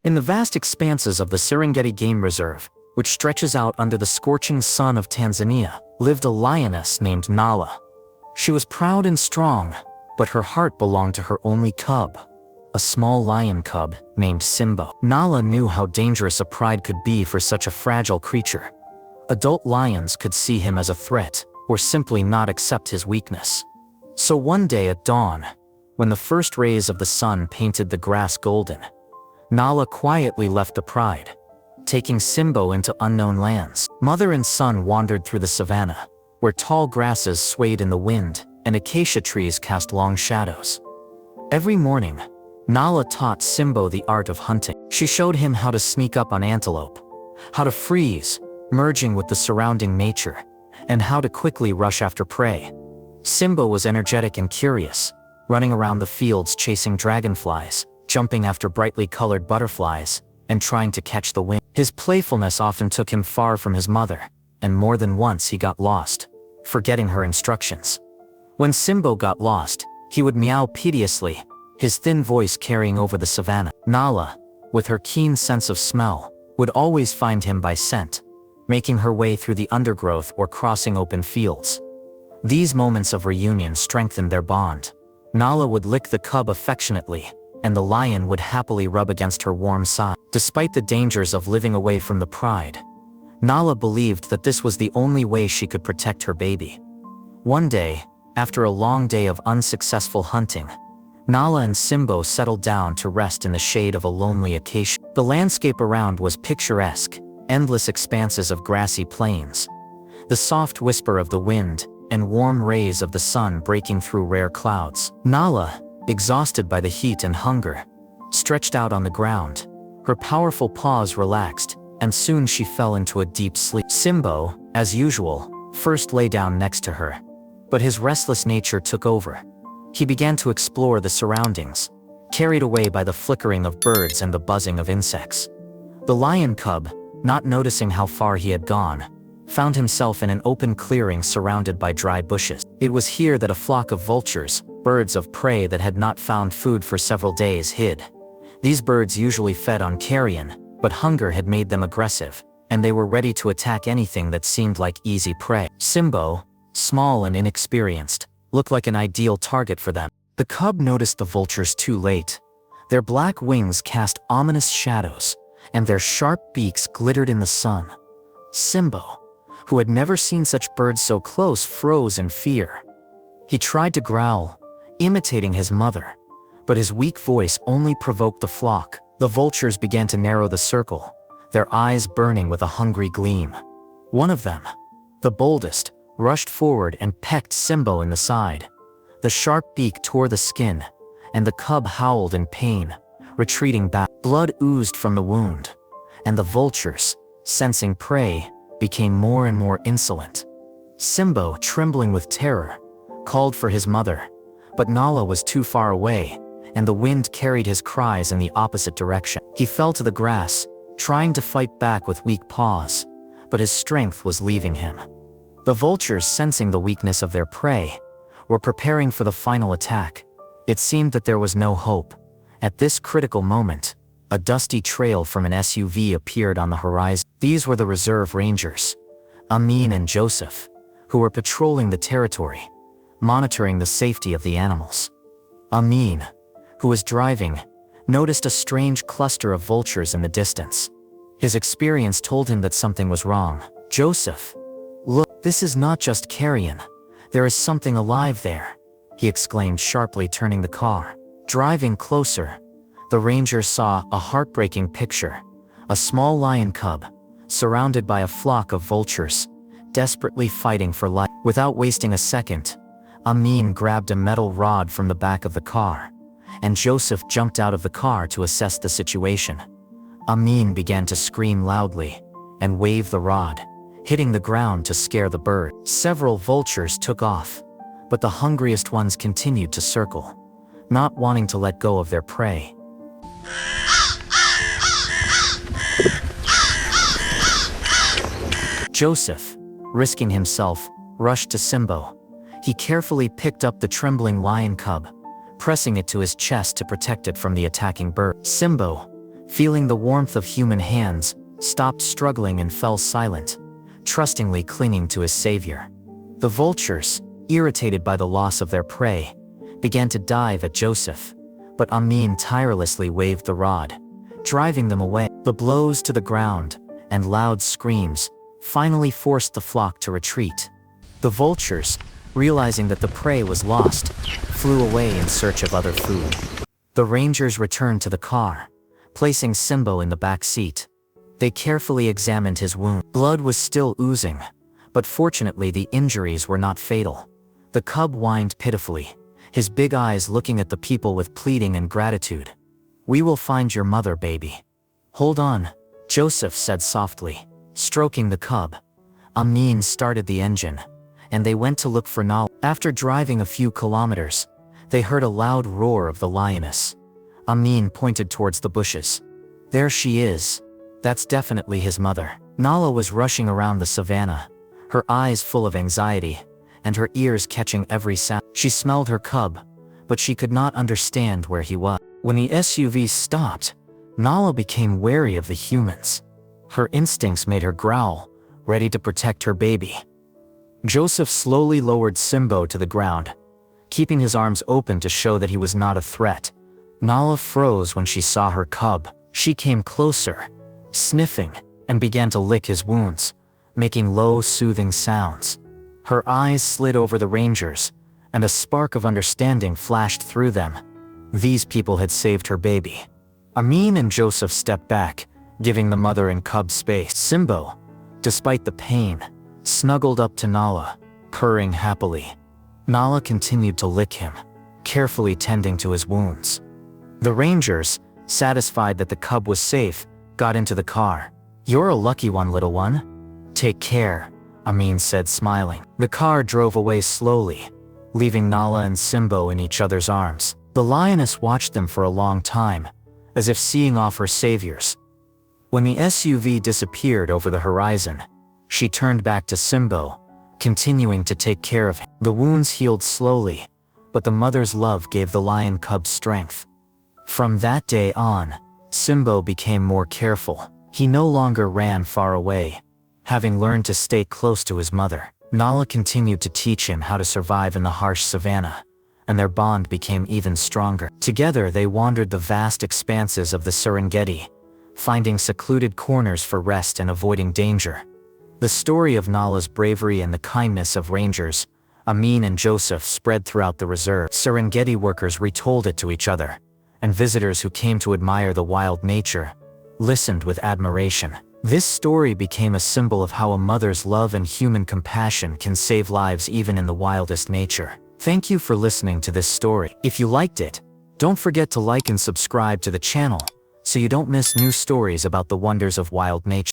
In the vast expanses of the Serengeti Game Reserve, which stretches out under the scorching sun of Tanzania, lived a lioness named Nala. She was proud and strong, but her heart belonged to her only cub, a small lion cub named Simbo. Nala knew how dangerous a pride could be for such a fragile creature. Adult lions could see him as a threat, or simply not accept his weakness. So one day at dawn, when the first rays of the sun painted the grass golden, Nala quietly left the pride, taking Simbo into unknown lands. Mother and son wandered through the savannah, where tall grasses swayed in the wind and acacia trees cast long shadows. Every morning, Nala taught Simbo the art of hunting. She showed him how to sneak up on antelope, how to freeze, merging with the surrounding nature, and how to quickly rush after prey. Simbo was energetic and curious, running around the fields chasing dragonflies, jumping after brightly colored butterflies, and trying to catch the wind. His playfulness often took him far from his mother, and more than once he got lost, forgetting her instructions. When Simbo got lost, he would meow piteously, his thin voice carrying over the savannah. Nala, with her keen sense of smell, would always find him by scent, making her way through the undergrowth or crossing open fields. These moments of reunion strengthened their bond. Nala would lick the cub affectionately, and the lion would happily rub against her warm side. Despite the dangers of living away from the pride, Nala believed that this was the only way she could protect her baby. One day, after a long day of unsuccessful hunting, Nala and Simbo settled down to rest in the shade of a lonely acacia. The landscape around was picturesque, endless expanses of grassy plains, the soft whisper of the wind, and warm rays of the sun breaking through rare clouds. Nala, exhausted by the heat and hunger, stretched out on the ground. Her powerful paws relaxed, and soon she fell into a deep sleep. Simbo, as usual, first lay down next to her, but his restless nature took over. He began to explore the surroundings, carried away by the flickering of birds and the buzzing of insects. The lion cub, not noticing how far he had gone, found himself in an open clearing surrounded by dry bushes. It was here that a flock of vultures, birds of prey that had not found food for several days, hid. These birds usually fed on carrion, but hunger had made them aggressive, and they were ready to attack anything that seemed like easy prey. Simbo, small and inexperienced, looked like an ideal target for them. The cub noticed the vultures too late. Their black wings cast ominous shadows, and their sharp beaks glittered in the sun. Simbo, who had never seen such birds so close, froze in fear. He tried to growl, imitating his mother, but his weak voice only provoked the flock. The vultures began to narrow the circle, their eyes burning with a hungry gleam. One of them, the boldest, rushed forward and pecked Simbo in the side. The sharp beak tore the skin, and the cub howled in pain, retreating back. Blood oozed from the wound, and the vultures, sensing prey, became more and more insolent. Simbo, trembling with terror, called for his mother, but Nala was too far away, and the wind carried his cries in the opposite direction. He fell to the grass, trying to fight back with weak paws, but his strength was leaving him. The vultures, sensing the weakness of their prey, were preparing for the final attack. It seemed that there was no hope. At this critical moment, a dusty trail from an SUV appeared on the horizon. These were the reserve rangers, Amin and Joseph, who were patrolling the territory, monitoring the safety of the animals. Amin, who was driving, noticed a strange cluster of vultures in the distance. His experience told him that something was wrong. Joseph, look, this is not just carrion. There is something alive there, he exclaimed sharply, turning the car. Driving closer, the ranger saw a heartbreaking picture. A small lion cub, surrounded by a flock of vultures, desperately fighting for life. Without wasting a second, Amin grabbed a metal rod from the back of the car, and Joseph jumped out of the car to assess the situation. Amin began to scream loudly and wave the rod, hitting the ground to scare the bird. Several vultures took off, but the hungriest ones continued to circle, not wanting to let go of their prey. Joseph, risking himself, rushed to Simbo. He carefully picked up the trembling lion cub, pressing it to his chest to protect it from the attacking bird. Simbo, feeling the warmth of human hands, stopped struggling and fell silent, trustingly clinging to his savior. The vultures, irritated by the loss of their prey, began to dive at Joseph, but Amin tirelessly waved the rod, driving them away. The blows to the ground and loud screams finally forced the flock to retreat. The vultures, realizing that the prey was lost, flew away in search of other food. The rangers returned to the car, placing Simbo in the back seat. They carefully examined his wound. Blood was still oozing, but fortunately the injuries were not fatal. The cub whined pitifully, his big eyes looking at the people with pleading and gratitude. "We will find your mother, baby. Hold on," Joseph said softly, stroking the cub. Amin started the engine, and they went to look for Nala. After driving a few kilometers, they heard a loud roar of the lioness. Amin pointed towards the bushes. "There she is. That's definitely his mother." Nala was rushing around the savannah, her eyes full of anxiety, and her ears catching every sound. She smelled her cub, but she could not understand where he was. When the SUV stopped, Nala became wary of the humans. Her instincts made her growl, ready to protect her baby. Joseph slowly lowered Simbo to the ground, keeping his arms open to show that he was not a threat. Nala froze when she saw her cub. She came closer, sniffing, and began to lick his wounds, making low, soothing sounds. Her eyes slid over the rangers, and a spark of understanding flashed through them. These people had saved her baby. Amin and Joseph stepped back, giving the mother and cub space. Simbo, despite the pain, snuggled up to Nala, purring happily. Nala continued to lick him, carefully tending to his wounds. The rangers, satisfied that the cub was safe, got into the car. "You're a lucky one, little one. Take care," Amin said, smiling. The car drove away slowly, leaving Nala and Simbo in each other's arms. The lioness watched them for a long time, as if seeing off her saviors. When the SUV disappeared over the horizon, she turned back to Simbo, continuing to take care of him. The wounds healed slowly, but the mother's love gave the lion cub strength. From that day on, Simbo became more careful. He no longer ran far away, having learned to stay close to his mother. Nala continued to teach him how to survive in the harsh savannah, and their bond became even stronger. Together they wandered the vast expanses of the Serengeti, finding secluded corners for rest and avoiding danger. The story of Nala's bravery and the kindness of rangers, Amin and Joseph, spread throughout the reserve. Serengeti workers retold it to each other, and visitors who came to admire the wild nature listened with admiration. This story became a symbol of how a mother's love and human compassion can save lives even in the wildest nature. Thank you for listening to this story. If you liked it, don't forget to like and subscribe to the channel so you don't miss new stories about the wonders of wild nature.